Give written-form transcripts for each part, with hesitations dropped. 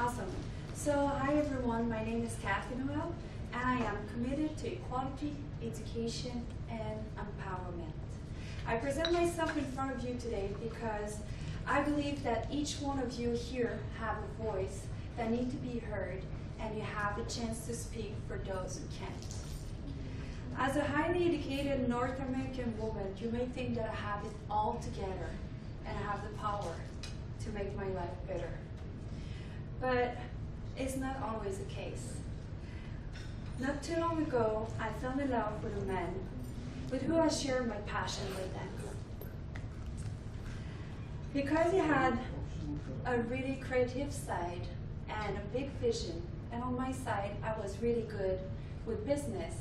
Awesome. So, hi everyone, my name is Kathy Noel, and I am committed to equality, education, and empowerment. I present myself in front of you today because I believe that each one of you here have a voice that need to be heard, and you have a chance to speak for those who can't. As a highly educated North American woman, you may think that I have it all together and I have the power to make my life better. But it's not always the case. Not too long ago, I fell in love with a man with who I shared my passion with them. Because he had a really creative side and a big vision, and on my side, I was really good with business,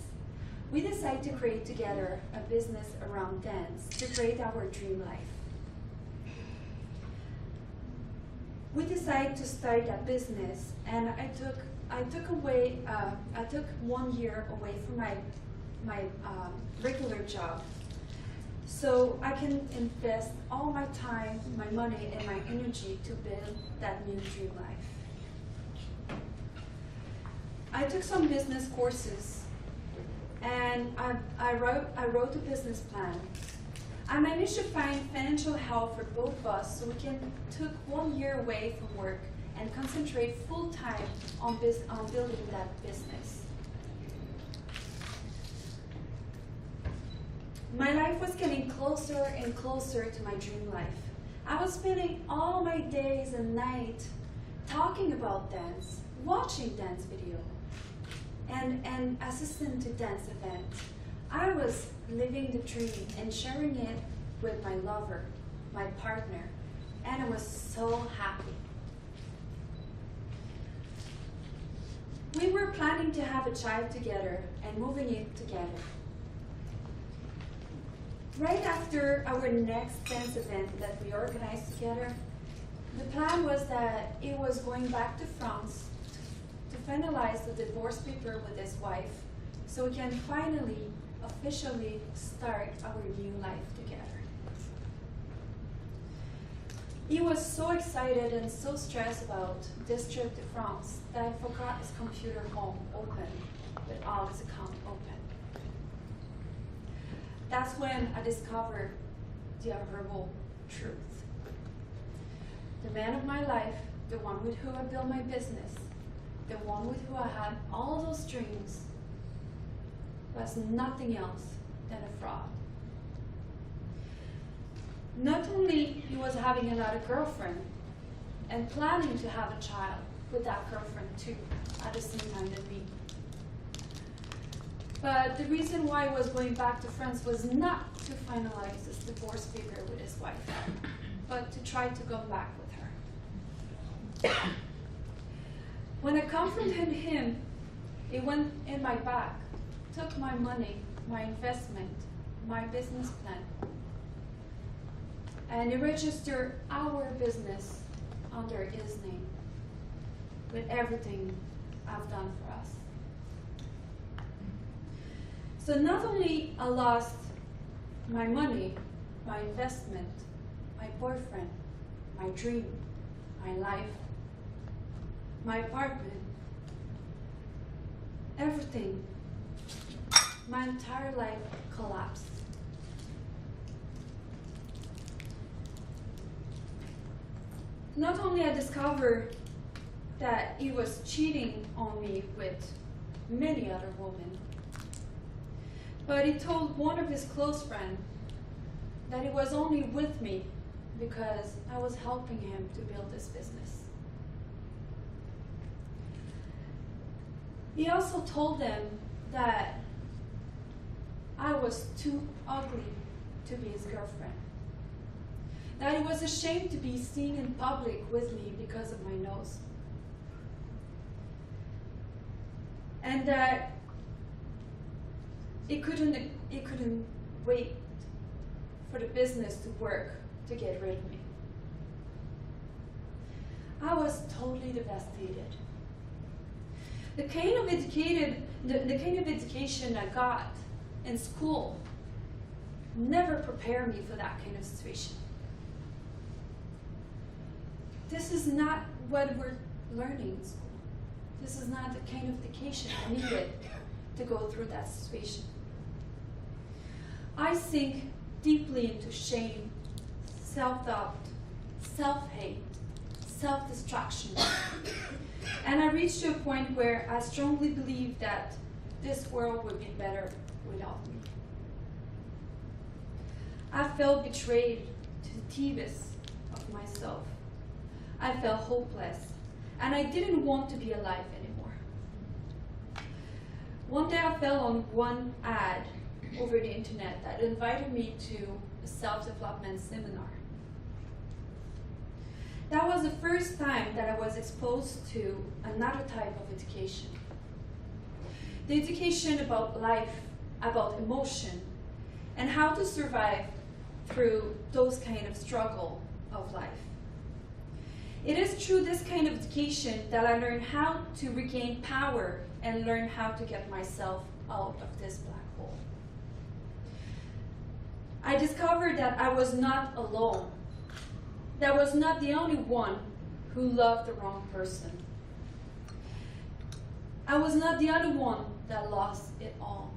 we decided to create together a business around dance to create our dream life. We decided to start that business, and I took 1 year away from my regular job, so I can invest all my time, my money, and my energy to build that new dream life. I took some business courses, and I wrote a business plan. I managed to find financial help for both of us so we can took 1 year away from work and concentrate full time on building that business. My life was getting closer and closer to my dream life. I was spending all my days and nights talking about dance, watching dance video, and assisting to dance events. I was living the dream and sharing it with my lover, my partner, and I was so happy. We were planning to have a child together and moving it together. Right after our next dance event that we organized together, the plan was that he was going back to France to finalize the divorce paper with his wife so we can finally officially start our new life together. He was so excited and so stressed about this trip to France that I forgot his computer home open with all his accounts open. That's when I discovered the horrible truth. The man of my life, the one with who I built my business, the one with who I had all those dreams, was nothing else than a fraud. Not only he was having another girlfriend and planning to have a child with that girlfriend too at the same time as me. But the reason why he was going back to France was not to finalize this divorce paper with his wife, but to try to come back with her. When I confronted him, he went in my bag, took my money, my investment, my business plan, and he registered our business under his name with everything I've done for us. So not only I lost my money, my investment, my boyfriend, my dream, my life, my apartment, everything, my entire life collapsed. Not only I discovered that he was cheating on me with many other women, but he told one of his close friends that he was only with me because I was helping him to build this business. He also told them that I was too ugly to be his girlfriend, that he was ashamed to be seen in public with me because of my nose, and that he couldn't wait for the business to work to get rid of me. I was totally devastated. The kind of education I got in school never prepared me for that kind of situation. This is not what we're learning in school. This is not the kind of education I needed to go through that situation. I sink deeply into shame, self-doubt, self-hate, self-destruction. And I reached to a point where I strongly believed that this world would be better without me. I felt betrayed to the deepest of myself. I felt hopeless, and I didn't want to be alive anymore. One day I fell on one ad over the internet that invited me to a self-development seminar. That was the first time that I was exposed to another type of education. The education about life, about emotion, and how to survive through those kind of struggle of life. It is through this kind of education that I learned how to regain power and learn how to get myself out of this black hole. I discovered that I was not alone. That I was not the only one who loved the wrong person. I was not the only one that lost it all.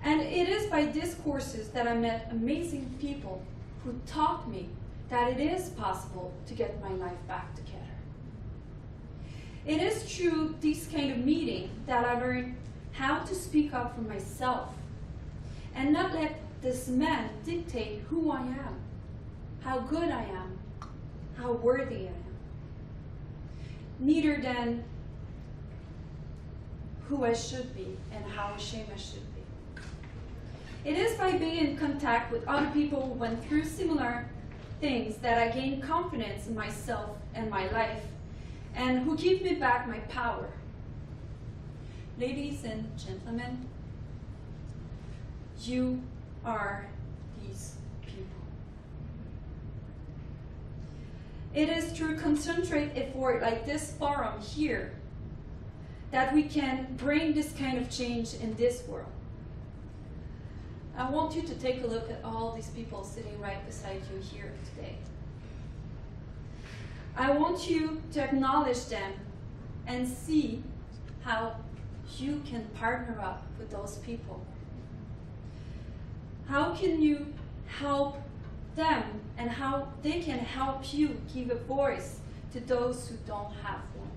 And it is by these courses that I met amazing people who taught me that it is possible to get my life back together. It is through these kind of meetings that I learned how to speak up for myself and not let this man dictate who I am, how good I am, how worthy I am, neither than who I should be and how ashamed I should be. It is by being in contact with other people who went through similar things that I gained confidence in myself and my life, and who give me back my power. Ladies and gentlemen, you are these people. It is through concentrated effort like this forum here that we can bring this kind of change in this world. I want you to take a look at all these people sitting right beside you here today. I want you to acknowledge them and see how you can partner up with those people. How can you help them and how they can help you give a voice to those who don't have one.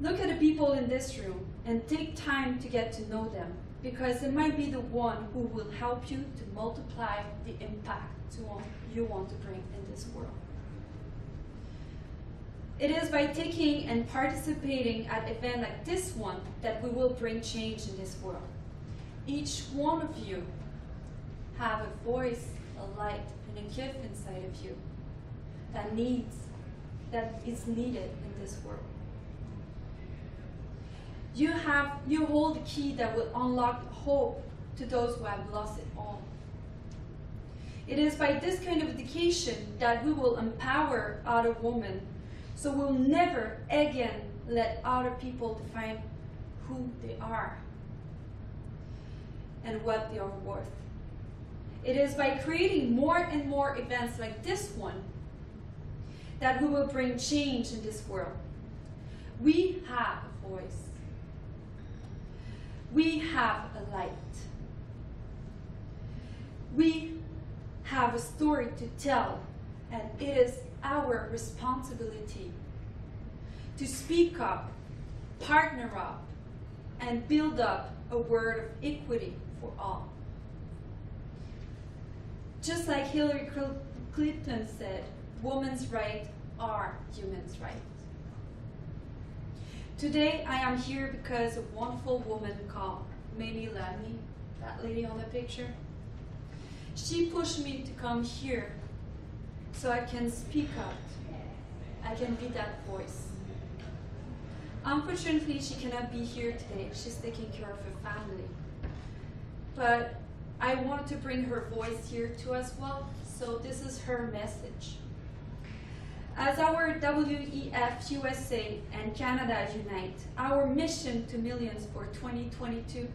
Look at the people in this room and take time to get to know them, because it might be the one who will help you to multiply the impact you want to bring in this world. It is by taking and participating at events like this one that we will bring change in this world. Each one of you have a voice, a light, and a gift inside of you that is needed in this world. You hold the key that will unlock hope to those who have lost it all. It is by this kind of education that we will empower other women, so we'll never again let other people define who they are and what they are worth. It is by creating more and more events like this one that we will bring change in this world. We have a voice. We have a light. We have a story to tell, and it is our responsibility to speak up, partner up, and build up a world of equity for all. Just like Hillary Clinton said, women's rights are human's rights. Today I am here because a wonderful woman called Mamie Lammy, that lady on the picture, she pushed me to come here so I can speak up. I can be that voice. Unfortunately, she cannot be here today. She's taking care of her family. But I wanted to bring her voice here too as well, so this is her message. As our WEF USA and Canada unite, our mission to millions for 2022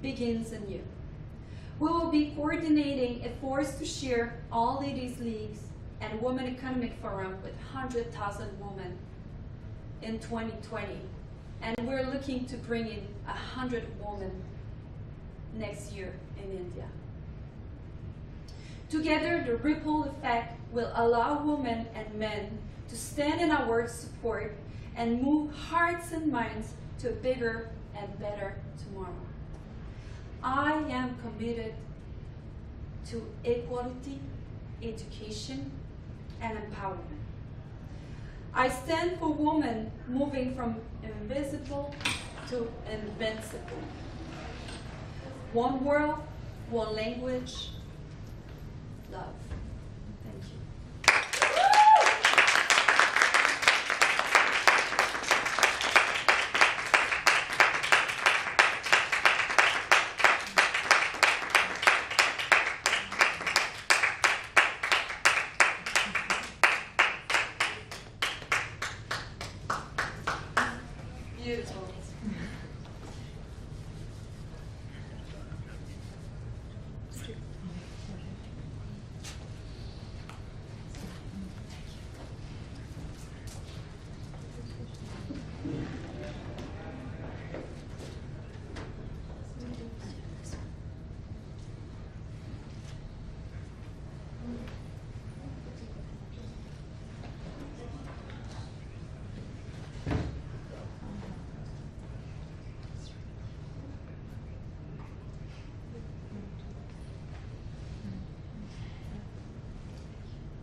begins anew. We will be coordinating efforts to share all ladies' leagues and Women Economic Forum with 100,000 women in 2020. And we're looking to bring in 100 women next year in India. Together, the ripple effect will allow women and men to stand in our support and move hearts and minds to a bigger and better tomorrow. I am committed to equality, education, and empowerment. I stand for women moving from invisible to invincible. One world, one language, love. Thank you. Beautiful.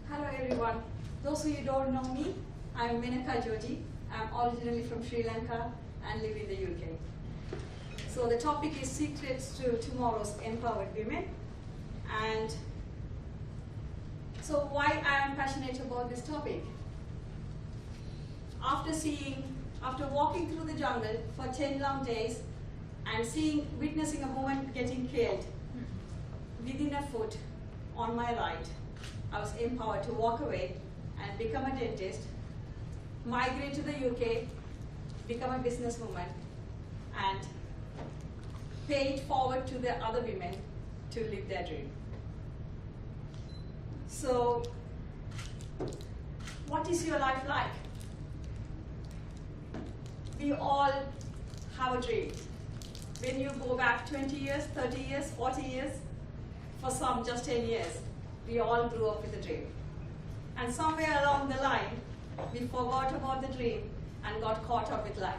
Hello everyone. Those of you who don't know me, I'm Menaka Jyoti. I'm originally from Sri Lanka and live in the UK. So the topic is Secrets to Tomorrow's Empowered Women. And so why I am passionate about this topic? After walking through the jungle for 10 long days and witnessing a woman getting killed within a foot on my right, I was empowered to walk away and become a dentist, migrate to the UK, become a businesswoman, and pay it forward to the other women to live their dream. So, what is your life like? We all have a dream. When you go back 20 years, 30 years, 40 years, for some just 10 years, we all grew up with a dream. And somewhere along the line, we forgot about the dream and got caught up with life.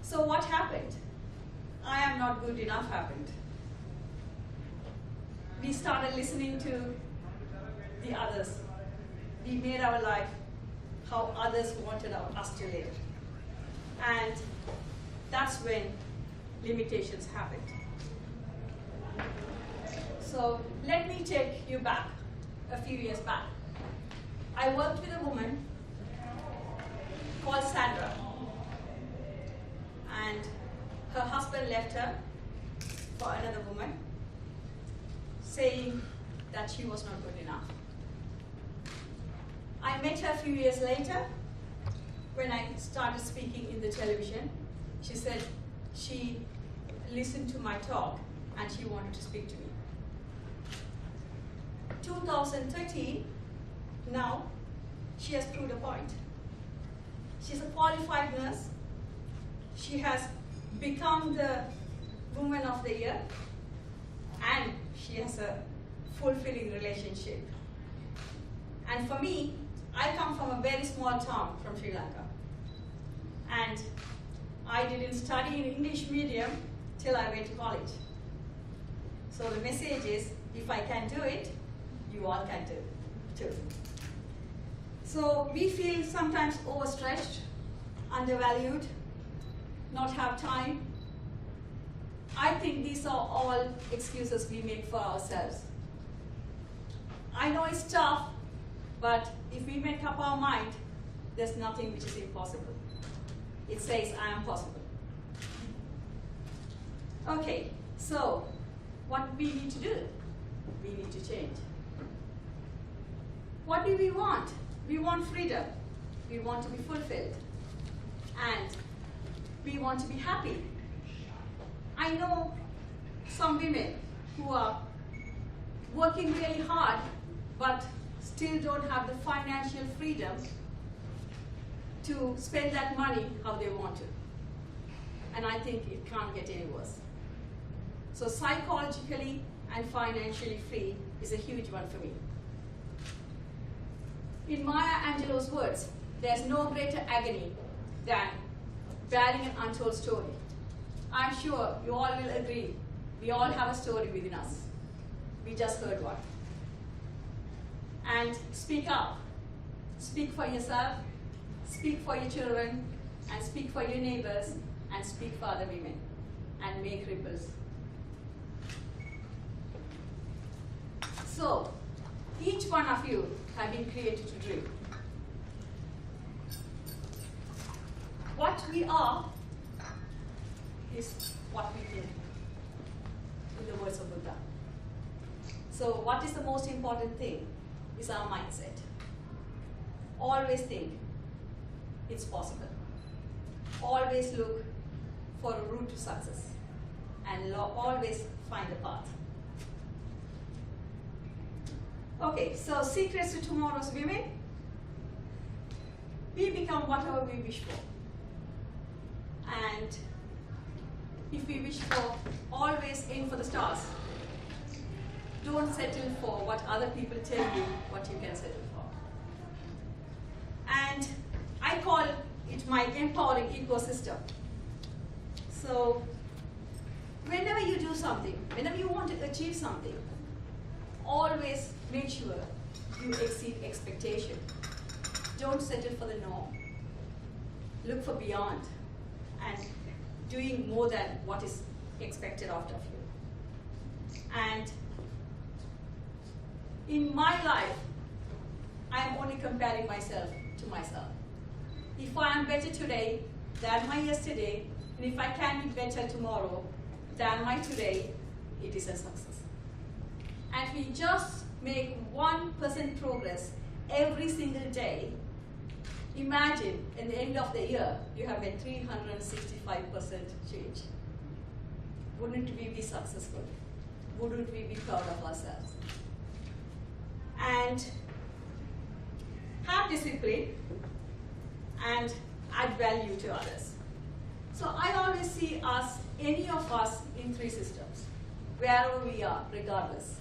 So what happened? I am not good enough happened. We started listening to the others. We made our life how others wanted us to live. And that's when limitations happened. So let me take you back, a few years back. I worked with a woman called Sandra. And her husband left her for another woman, saying that she was not good enough. I met her a few years later when I started speaking in the television. She said she listened to my talk and she wanted to speak to me. 2013, now she has proved a point. She's a qualified nurse. She has become the Woman of the Year, and she has a fulfilling relationship. And for me, I come from a very small town from Sri Lanka. And I didn't study in English medium till I went to college. So the message is, if I can do it, you all can do it too. So we feel sometimes overstretched, undervalued, not have time. I think these are all excuses we make for ourselves. I know it's tough, but if we make up our mind, there's nothing which is impossible. It says, I am possible. Okay, so what we need to do? We need to change. What do we want? We want freedom. We want to be fulfilled. And we want to be happy. I know some women who are working really hard but still don't have the financial freedom to spend that money how they want to. And I think it can't get any worse. So psychologically and financially free is a huge one for me. In Maya Angelou's words, there's no greater agony than bearing an untold story. I'm sure you all will agree, we all have a story within us. We just heard one. And speak up. Speak for yourself, speak for your children, and speak for your neighbors, and speak for other women, and make ripples. So, each one of you have been created to dream. What we are is what we think, in the words of Buddha. So what is the most important thing is our mindset. Always think it's possible. Always look for a route to success, and always find a path. Okay, so secrets to tomorrow's women. We become whatever we wish for. And if we wish for, always aim for the stars. Don't settle for what other people tell you what you can settle for. And I call it my empowering ecosystem. So whenever you do something, whenever you want to achieve something, always make sure you exceed expectation. Don't settle for the norm. Look for beyond and doing more than what is expected out of you. And in my life, I'm only comparing myself to myself. If I am better today than my yesterday, and if I can be better tomorrow than my today, it is a success. And we just make 1% progress every single day. Imagine, in the end of the year, you have a 365% change. Wouldn't we be successful? Wouldn't we be proud of ourselves? And have discipline and add value to others. So I always see us, any of us, in three systems, wherever we are, regardless.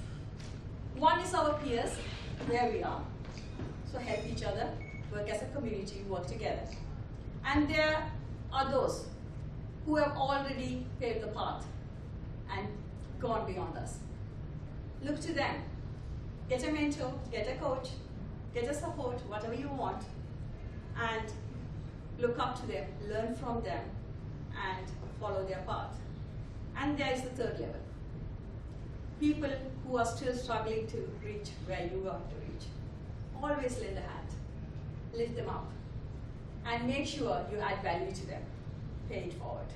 One is our peers, where we are. So help each other, work as a community, work together. And there are those who have already paved the path and gone beyond us. Look to them. Get a mentor, get a coach, get a support, whatever you want, and look up to them, learn from them, and follow their path. And there is the third level. People who are still struggling to reach where you want to reach. Always lend a hand, lift them up, and make sure you add value to them. Pay it forward.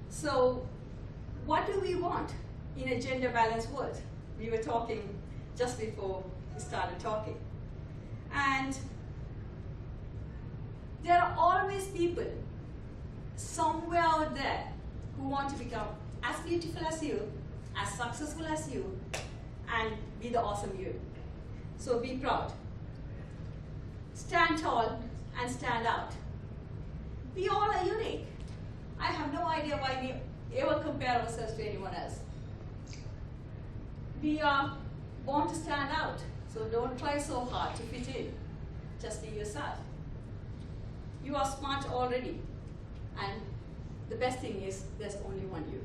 So, what do we want in a gender-balanced world? We were talking just before we started talking. And there are always people somewhere out there who want to become as beautiful as you, as successful as you, and be the awesome you. So be proud. Stand tall and stand out. We all are unique. I have no idea why we ever compare ourselves to anyone else. We are born to stand out, so don't try so hard to fit in. Just be yourself. You are smart already, and the best thing is there's only one you.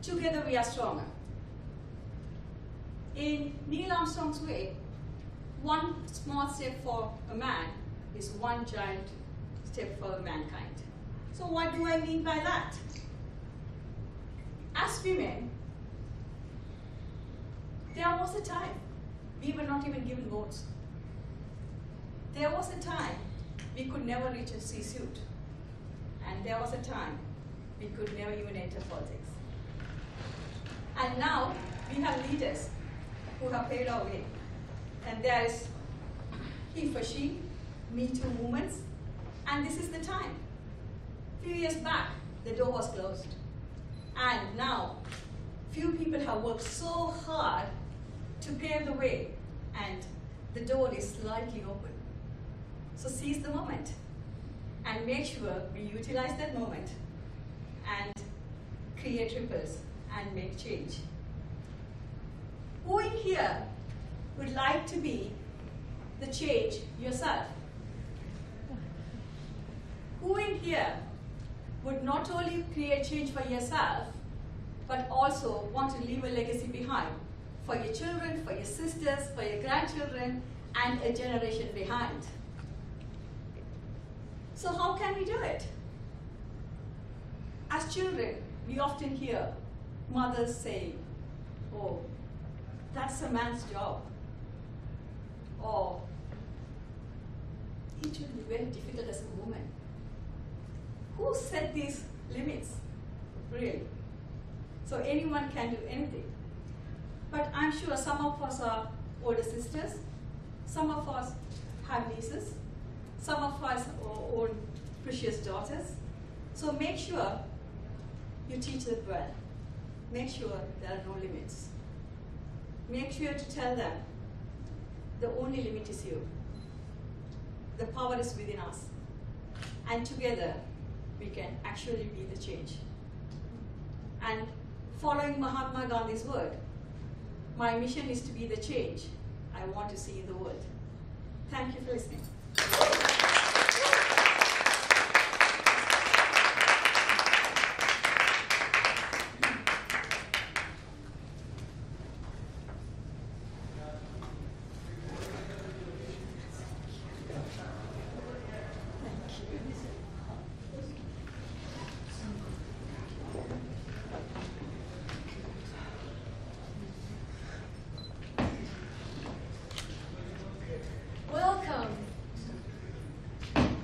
Together we are stronger. In Neil Armstrong's way, one small step for a man is one giant step for mankind. So what do I mean by that? As women, there was a time we were not even given votes. There was a time we could never reach a C-suite. And there was a time we could never even enter politics. And now we have leaders who have paved our way. And there is he for she, Me Too movements, and this is the time. A few years back, the door was closed. And now, few people have worked so hard to pave the way, and the door is slightly open. So seize the moment and make sure we utilize that moment and create ripples and make change. Who in here would like to be the change yourself? Who in here would not only create change for yourself, but also want to leave a legacy behind for your children, for your sisters, for your grandchildren, and a generation behind? So how can we do it? As children, we often hear mothers saying, "Oh, that's a man's job," or "It will be very difficult as a woman." Who set these limits, really? So anyone can do anything. But I'm sure some of us are older sisters, some of us have nieces, some of us are own precious daughters. So make sure you teach them well. Make sure there are no limits. Make sure to tell them the only limit is you. The power is within us. And together, we can actually be the change. And following Mahatma Gandhi's word, my mission is to be the change I want to see in the world. Thank you for listening. Welcome.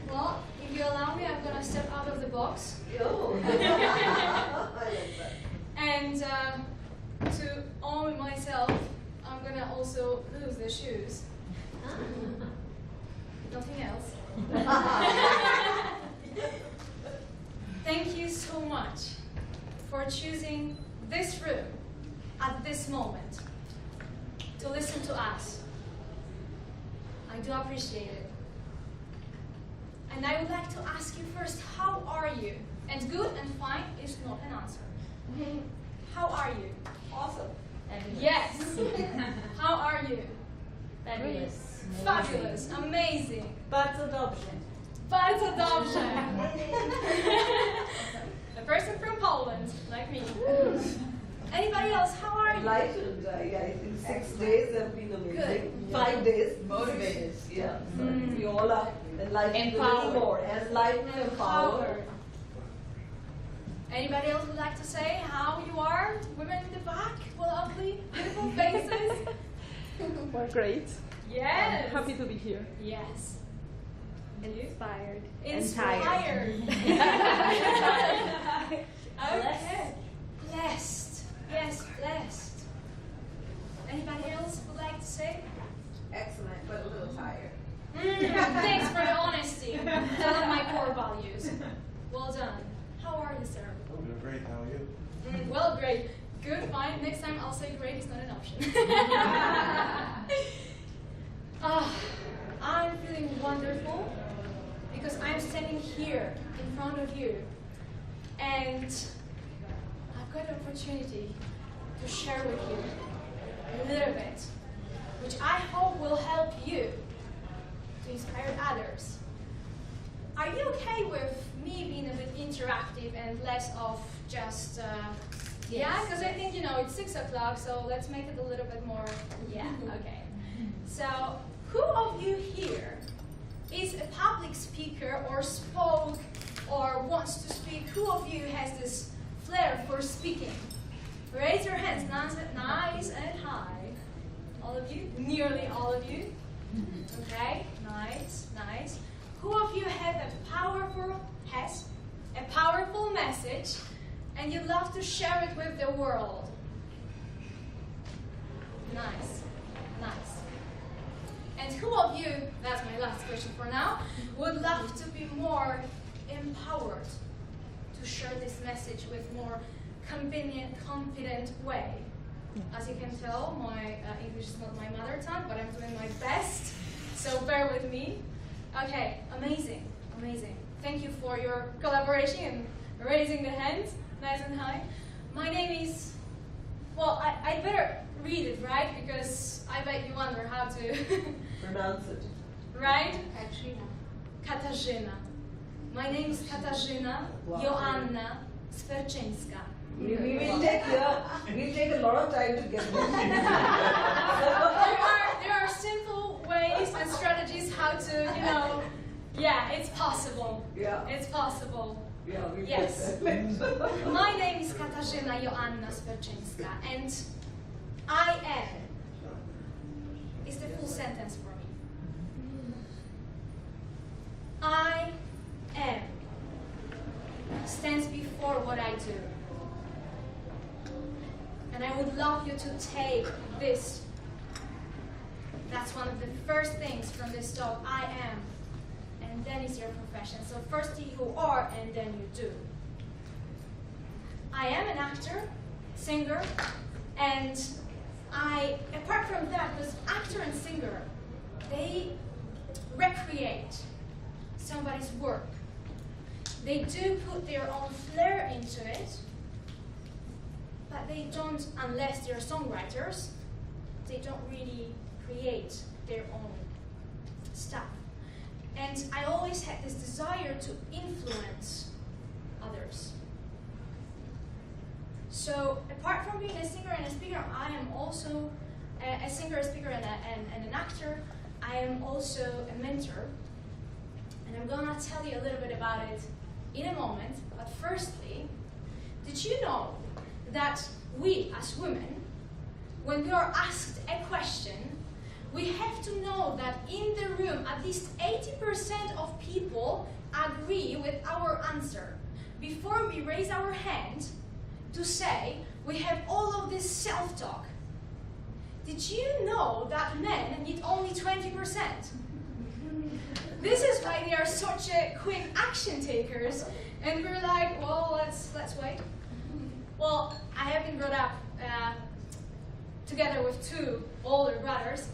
Well, if you allow me, I'm gonna step out of the box. And to own myself, I'm gonna also lose the shoes. Nothing else. Thank you so much for choosing this room at this moment to listen to us. I do appreciate it. And I would like to ask you first, how are you? And good and fine is not an answer. How are you? Awesome. Yes. How are you? Fabulous. Fabulous. Amazing. But adoption. But it's adoption. A person from Poland, like me. Anybody else? How are you? Enlightened, I think 6 days have been amazing. Good. 5 days. Motivated. Yeah. Mm. We all are enlightened. Empowered. A little more. Enlightened, empowered. Anybody else would like to say how you are? Women in the back, lovely, beautiful faces. We're great. Yes. I'm happy to be here. Yes. Inspired. Inspired. Blessed. Okay. Blessed. Yes, blessed. Anybody else would like to say? Excellent, but a little tired. Thanks for the honesty. Tell them my core values. Well done. How are you, sir? I'm doing great. How are you? Well, great. Good, fine. Next time I'll say great is not an option. I'm feeling wonderful because I'm standing here in front of you and I've got an opportunity to share with you a little bit, which I hope will help you to inspire others. Are you okay with me being a bit interactive and less of just, yeah? Because I think, it's 6 o'clock, so let's make it a little bit more, yeah, okay. So, who of you here is a public speaker or spoke or wants to speak? Who of you has this flair for speaking? Raise your hands, nice and high. All of you? Nearly all of you? Okay, nice, nice. Who of you has a powerful message and you'd love to share it with the world? Nice, nice. And who of you, that's my last question for now, would love to be more empowered to share this message with more convenient, confident way. As you can tell, my English is not my mother tongue, but I'm doing my best, so bear with me. Okay, amazing, amazing. Thank you for your collaboration and raising the hands, nice and high. My name is, well, I better read it, right? Because I bet you wonder how to Pronounce it. right? Katrina. Katarzyna. My name is Katarzyna Joanna Swerczyńska. We'll take a lot of time to get this. There are simple ways and strategies how to, yeah, it's possible. Yeah. It's possible. Yeah, we Yes. get that. My name is Katarzyna Joanna Swerczyńska, and I am is the full sentence for me. I am stands before what I do. And I would love you to take this. That's one of the first things from this talk. I am. And then is your profession. So first you are, and then you do. I am an actor, singer, and apart from that, because actor and singer, they recreate somebody's work. They do put their own flair into it, but they don't, unless they're songwriters, they don't really create their own stuff. And I always had this desire to influence others. So apart from being a singer and a speaker, I am also a singer, a speaker, and an actor. I am also a mentor. And I'm gonna tell you a little bit about it in a moment. But firstly, did you know that we as women, when we are asked a question, we have to know that in the room at least 80% of people agree with our answer before we raise our hand to say we have all of this self-talk. Did you know that men need only 20%? This is why they are such a quick action takers, and we're like, well, let's wait. Well, I have been brought up together with two older brothers,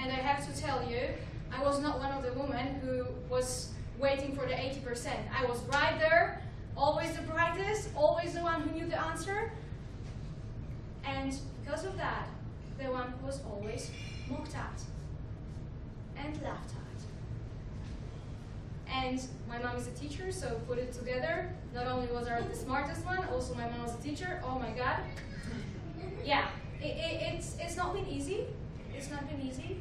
and I have to tell you, I was not one of the women who was waiting for the 80%. I was right there, always the brightest, always the one who knew the answer, and because of that, the one who was always mocked at and laughed at. And my mom is a teacher, so put it together. Not only was I the smartest one, also my mom was a teacher. Oh my God. Yeah, it's not been easy. It's not been easy.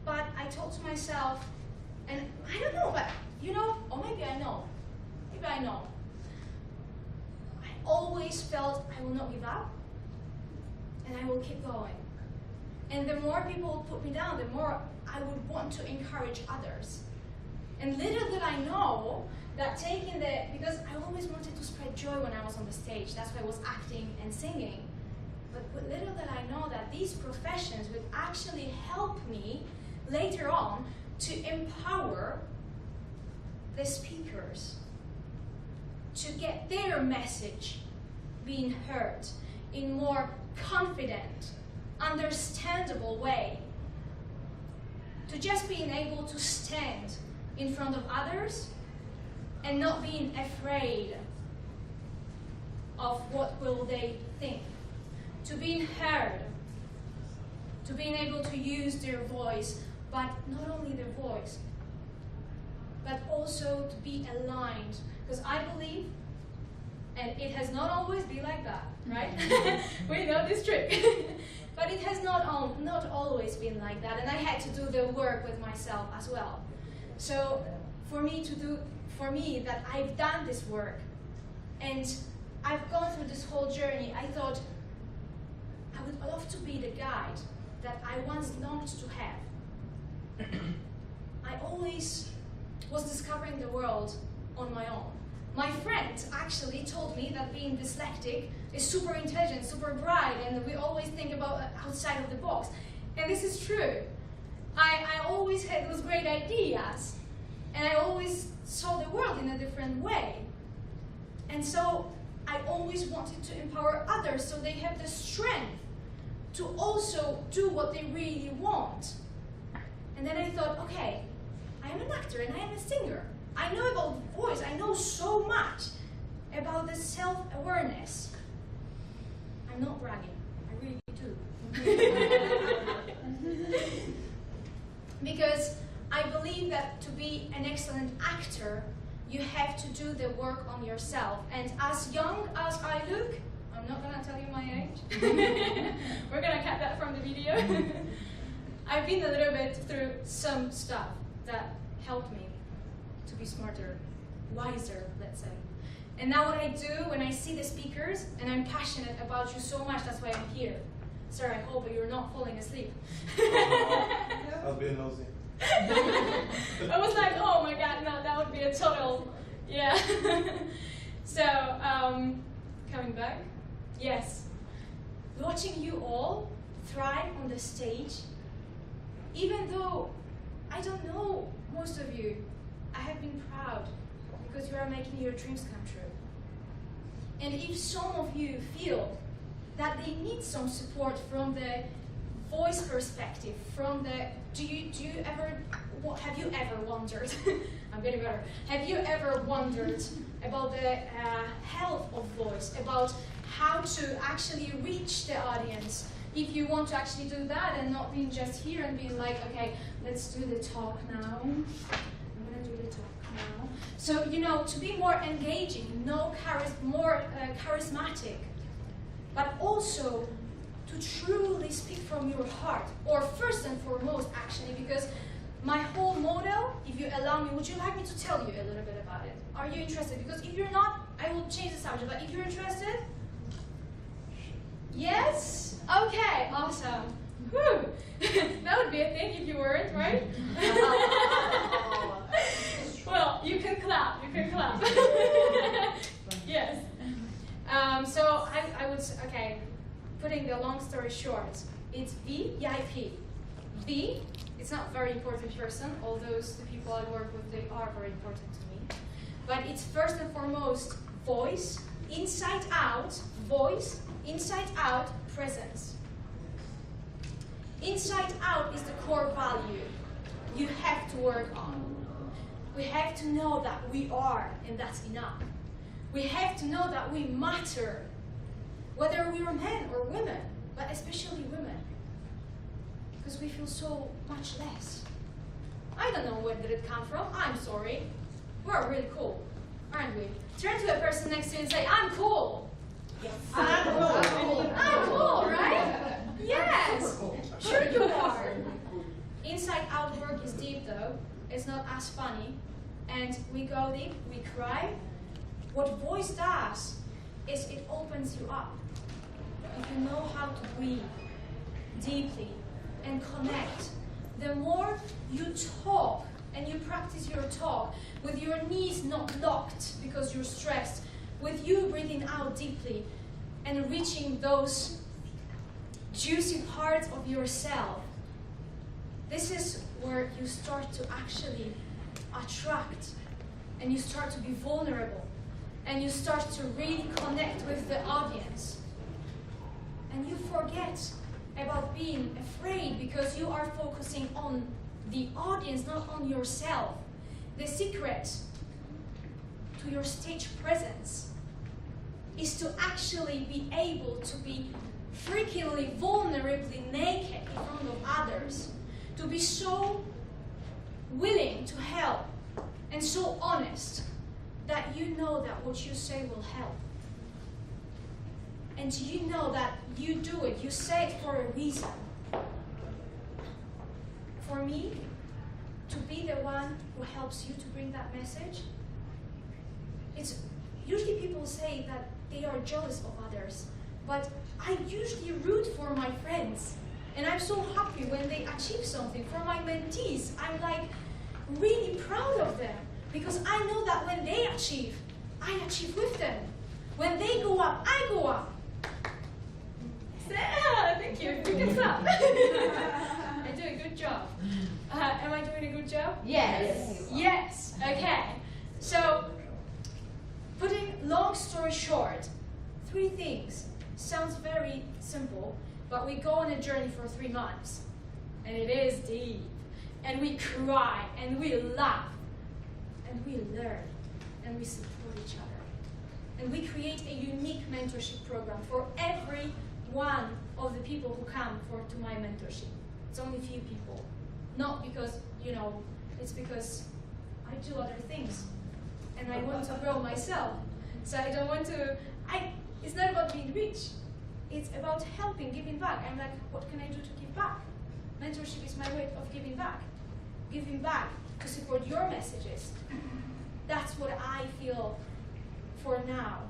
But I thought to myself, and I don't know, but or maybe I know. Maybe I know. I always felt I will not give up, and I will keep going. And the more people put me down, the more I would want to encourage others. And little did I know that because I always wanted to spread joy when I was on the stage. That's why I was acting and singing. But little did I know that these professions would actually help me later on to empower the speakers to get their message being heard in more confident, understandable way, to just being able to stand in front of others and not being afraid of what will they think, to being heard, to being able to use their voice, but not only their voice, but also to be aligned, because I believe, and it has not always been like that, right? We know this trick. But it has not always been like that, and I had to do the work with myself as well. So for me that I've done this work, and I've gone through this whole journey, I thought I would love to be the guide that I once longed to have. I always was discovering the world on my own. My friend actually told me that being dyslexic is super intelligent, super bright, and we always think about outside of the box. And this is true. I always had those great ideas, and I always saw the world in a different way. And so I always wanted to empower others so they have the strength to also do what they really want. And then I thought, okay, I am an actor and I am a singer. I know about voice, I know so much about the self-awareness. I'm not bragging, I really do. Because I believe that to be an excellent actor, you have to do the work on yourself. And as young as I look, I'm not gonna tell you my age. We're gonna cut that from the video. I've been a little bit through some stuff that helped me to be smarter, wiser, let's say. And now what I do when I see the speakers, and I'm passionate about you so much, that's why I'm here. Sir, I hope you're not falling asleep. I was being nosy. I was like, oh my god, no, that would be a total, yeah. So, coming back, yes. Watching you all thrive on the stage, even though I don't know most of you, I have been proud because you are making your dreams come true. And if some of you feel that they need some support from the voice perspective, from the, have you ever wondered, I'm getting better, have you ever wondered about the health of voice, about how to actually reach the audience? If you want to actually do that and not being just here and being like, okay, let's do the talk now. I'm gonna do the talk now. So, you know, to be more engaging, more charismatic, but also to truly speak from your heart, or first and foremost, actually, because my whole model, if you allow me, would you like me to tell you a little bit about it? Are you interested? Because if you're not, I will change the subject, but if you're interested, yes? Okay, awesome. Whew. That would be a thing if you weren't, right? Well, you can clap, Yes. So I would, okay, putting the long story short, it's VIP. V, it's not a very important person, although the people I work with, they are very important to me. But it's first and foremost voice, inside out, presence. Inside out is the core value you have to work on. We have to know that we are, and that's enough. We have to know that we matter, whether we are men or women, but especially women, because we feel so much less. I don't know where did it come from. I'm sorry. We're really cool, aren't we? Turn to the person next to you and say, I'm cool. Yes. I'm cool, right? Yes. Sure you are. Inside out work is deep though. It's not as funny. And we go deep, we cry. What voice does is it opens you up. If you know how to breathe deeply and connect, the more you talk and you practice your talk with your knees not locked because you're stressed, with you breathing out deeply and reaching those juicy parts of yourself, this is where you start to actually attract, and you start to be vulnerable, and you start to really connect with the audience. And you forget about being afraid because you are focusing on the audience, not on yourself. The secret to your stage presence is to actually be able to be freakingly, vulnerably naked in front of others, to be so willing to help and so honest that you know that what you say will help. And you know that you do it, you say it for a reason. For me, to be the one who helps you to bring that message, it's usually people say that they are jealous of others, but I usually root for my friends. And I'm so happy when they achieve something. For my mentees, I'm like really proud of them because I know that when they achieve, I achieve with them. When they go up, I go up. Yeah, thank you. You can clap. I do a good job. Am I doing a good job? Yes. Yes. Okay. So, putting long story short, 3 things. Sounds very simple, but we go on a journey for 3 months. And it is deep. And we cry, and we laugh, and we learn, and we support each other. And we create a unique mentorship program for every one of the people who come to my mentorship. It's only few people. Not because, it's because I do other things. And I want to grow myself. So I don't want to, it's not about being rich. It's about helping, giving back. I'm like, what can I do to give back? Mentorship is my way of giving back. Giving back to support your messages. That's what I feel for now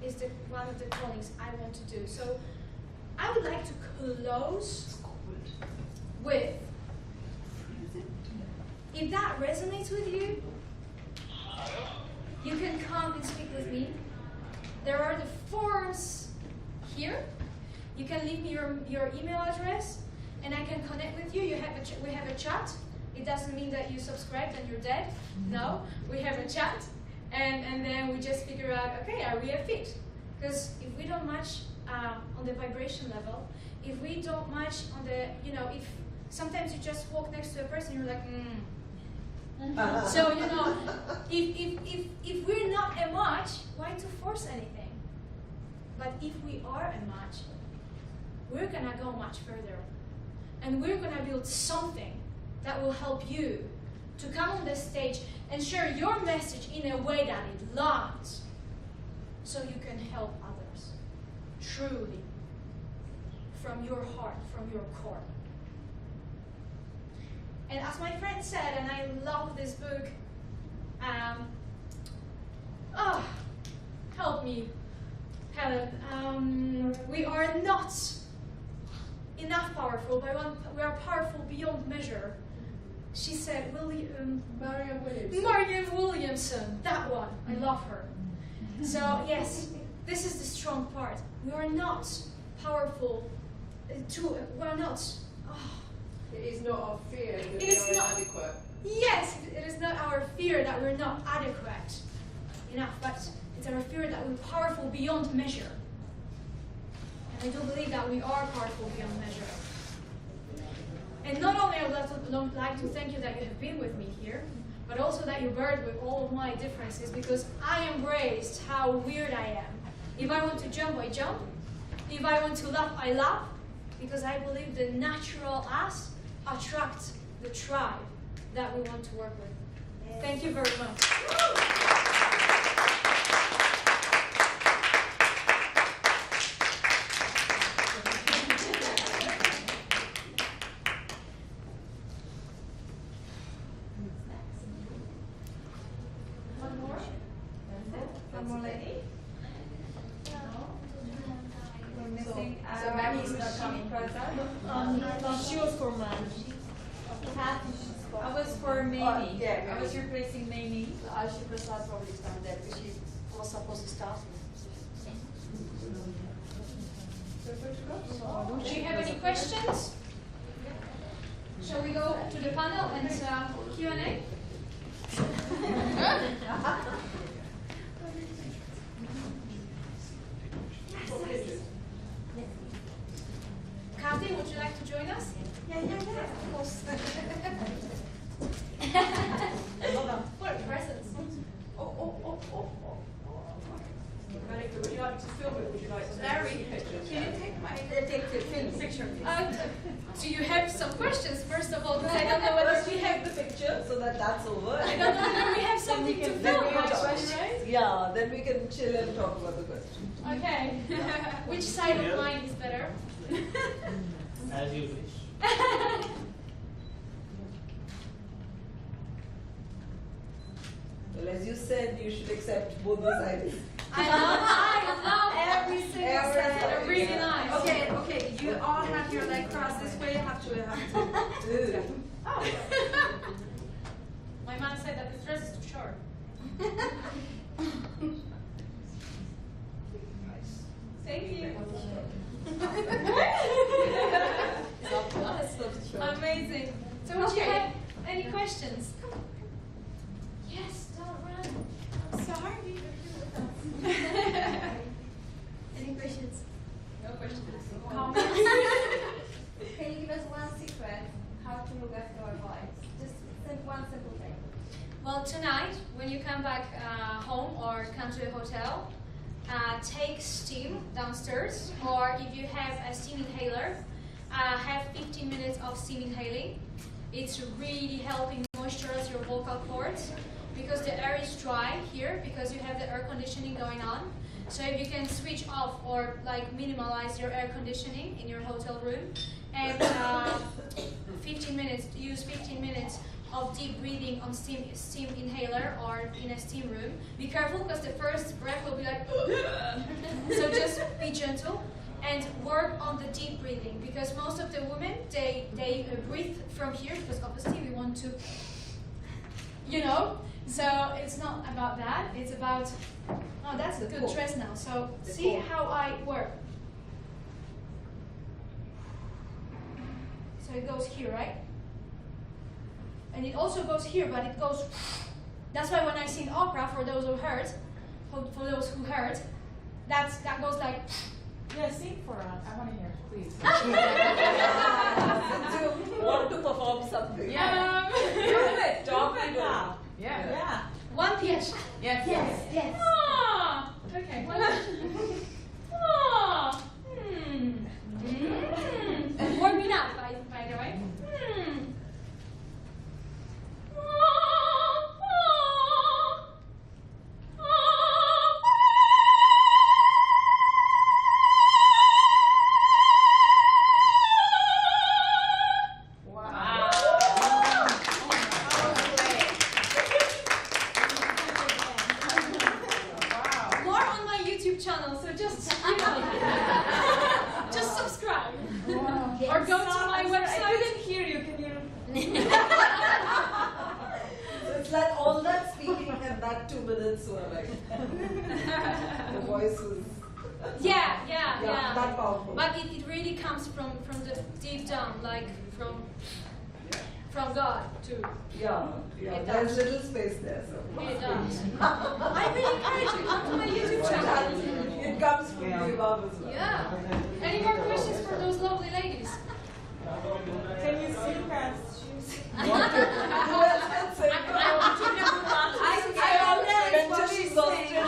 is one of the callings I want to do. So I would like to close with, if that resonates with you, you can come and speak with me. There are the forms here. You can leave me your email address, and I can connect with you. We have a chat. It doesn't mean that you subscribed and you're dead. No, we have a chat, and then we just figure out, okay, are we a fit? Because if we don't match on the vibration level, if we don't match on the, if sometimes you just walk next to a person, you're like, So, if we're not a match, why to force anything? But if we are a match, we're gonna go much further. And we're gonna build something that will help you to come on the stage and share your message in a way that it lands, so you can help others, truly, from your heart, from your core. And as my friend said, and I love this book, help me, Helen. We are not enough powerful, but we are powerful beyond measure. She said, Marianne Williamson. Marianne Williamson, that one. I love her. So yes, this is the strong part. We are not powerful. We are not. It is not our fear that It we is are not- inadequate. Yes, it is not our fear that we're not adequate enough, but it's our fear that we're powerful beyond measure. And I do believe that we are powerful beyond measure. And not only I would like to thank you that you have been with me here, but also that you bear with all of my differences, because I embraced how weird I am. If I want to jump, I jump. If I want to laugh, I laugh, because I believe the natural us attracts the tribe that we want to work with. Thank you very much. One more? One more lady? We're missing. So Maggie's not coming. She was for man. I was for Mamie. Oh, yeah, I was replacing Mamie. She Prasad probably stand there because she was supposed to start. Do you have any questions? Shall we go to the panel and Q&A? Kathy, would you like to join us? Yeah, of course. What a presence. Monica, would you like to film it? Would you like to Larry, take pictures? can you take my picture, please? Do you have some questions, first of all? Because I don't know whether we have the picture so that that's over. I don't know whether we have something to Then film, we can actually, right? Yeah, then we can chill and talk about the question. Okay. Which side of mine is better? As you wish. Well, as you said, you should accept both the sides. I love every single Every side. They're side, really yeah. nice. Okay, you all have your leg crossed this way. Have to. Oh. My mom said that the dress is too short. Thank you. Amazing. So would you have any questions? Yes, don't run. I'm sorry. Any comments. Can you give us one secret how to look after our bodies? Just one simple thing. Well, tonight, when you come back home or come to a hotel, take steam downstairs, or if you have a steam inhaler, have 15 minutes of steam inhaling. It's really helping moisturize your vocal cords because the air is dry here because you have the air conditioning going on. So if you can switch off or like minimalize your air conditioning in your hotel room and 15 minutes, use 15 minutes of deep breathing on steam inhaler or in a steam room. Be careful because the first breath will be like so just be gentle and work on the deep breathing because most of the women they breathe from here because obviously we want to, you know, so it's not about that, it's about, oh, that's a good dress now, so see how I work. So it goes here, right? And it also goes here, but it goes, that's why when I sing opera, for those who heard, that goes like, Yeah, sing for us. I want to hear, please. You want to perform something. Yeah. Do it. Talk Do it it now. out. Yeah. one pitch. Yes. Yes. Ah, okay. Ah, warming up, by the way. More on my YouTube channel, so just just subscribe or go to my website. I didn't hear you. Can you? So it's like all that speaking and that 2 minutes were like the voice was Yeah. that powerful. But it really comes from the deep down, like from God too. Yeah. It There's does. little space there. So. It does. I really encourage you come to my YouTube channel. It comes from the above as well. Yeah. Any more questions for those lovely ladies? Can you sing us? Who else can say no? I already mentally exhausted. I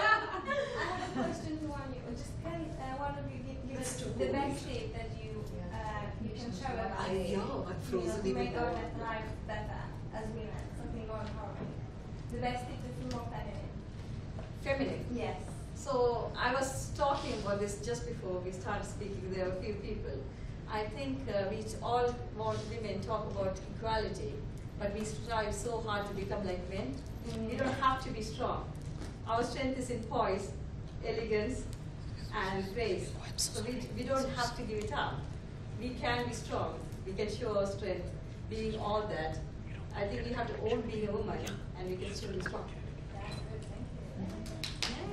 have a question to one of you. Just can one of you give us the best tip that you can share with us? I'm frozen to even make our more. life better as women, something going forward. The best tip to feel more feminine. Feminine. Yes. So I was talking about this just before we started speaking. There were a few people. I think we all want women talk about equality, but we strive so hard to become like men. We don't have to be strong. Our strength is in poise, elegance, and grace. So we don't have to give it up. We can be strong. We can show our strength, being all that. I think we have to own being a woman, and we can still be strong. That's good, thank you.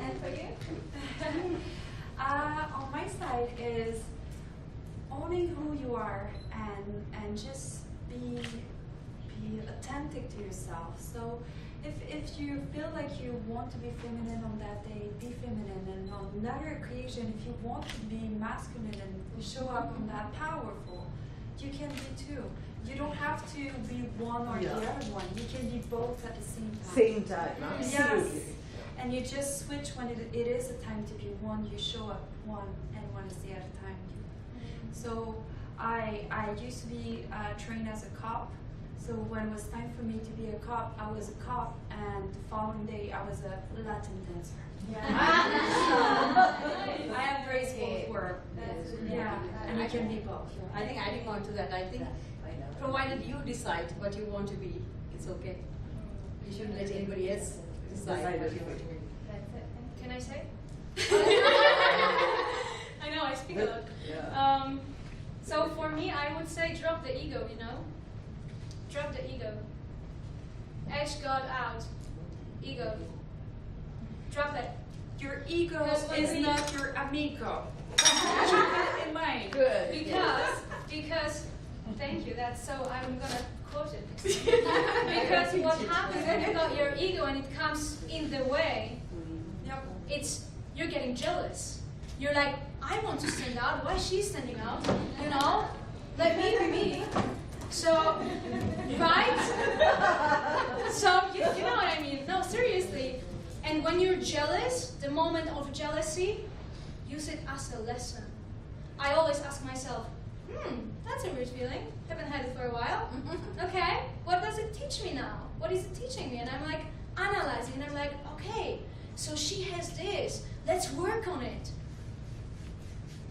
And for you? On my side is owning who you are and just be authentic to yourself. So if you feel like you want to be feminine on that day, be feminine, and on another occasion, if you want to be masculine and show up on that powerful, you can be too. You don't have to be one or the other one. You can be both at the same time. Same time, absolutely. Yes. And you just switch when it is a time to be one, you show up one, and one is the other time. So I used to be trained as a cop. So when it was time for me to be a cop, I was a cop, and the following day I was a Latin dancer. I embrace both work. Yeah, and I can be both. I think adding on to that, I think provided you decide what you want to be, it's okay. You shouldn't let anybody else decide what you want to be. That's it. Can I say? I know I speak a lot. Yeah. So for me, I would say drop the ego. Drop the ego. Edge God out. Ego. Drop it. Your ego Because when is we- not your amigo. Keep that in mind. Good. Because thank you. That's so I'm gonna quote it. Because what happens when you got your ego and it comes in the way, Yep. you're getting jealous. You're like, I want to stand out. Why is she standing out? You know? Let me be me. So, right? So, you know what I mean. No, seriously. And when you're jealous, the moment of jealousy, use it as a lesson. I always ask myself, that's a weird feeling. Haven't had it for a while. Okay, what does it teach me now? What is it teaching me? And I'm like analyzing, and I'm like, okay, so she has this. Let's work on it.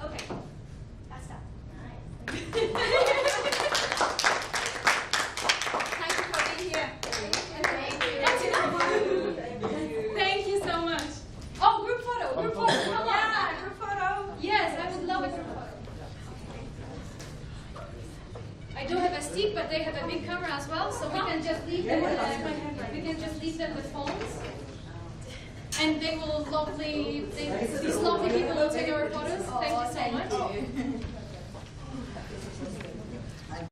Okay, that's that. Nice. Thank you for being here. Thank you. That's enough. Thank you so much. Oh, group photo. Group photo. Come on. Yeah, group photo. Yes, I would love a group photo. I do have a stick, but they have a big camera as well, so we can just leave them. With phones, and they will these lovely people will take our photos. Thank you so much.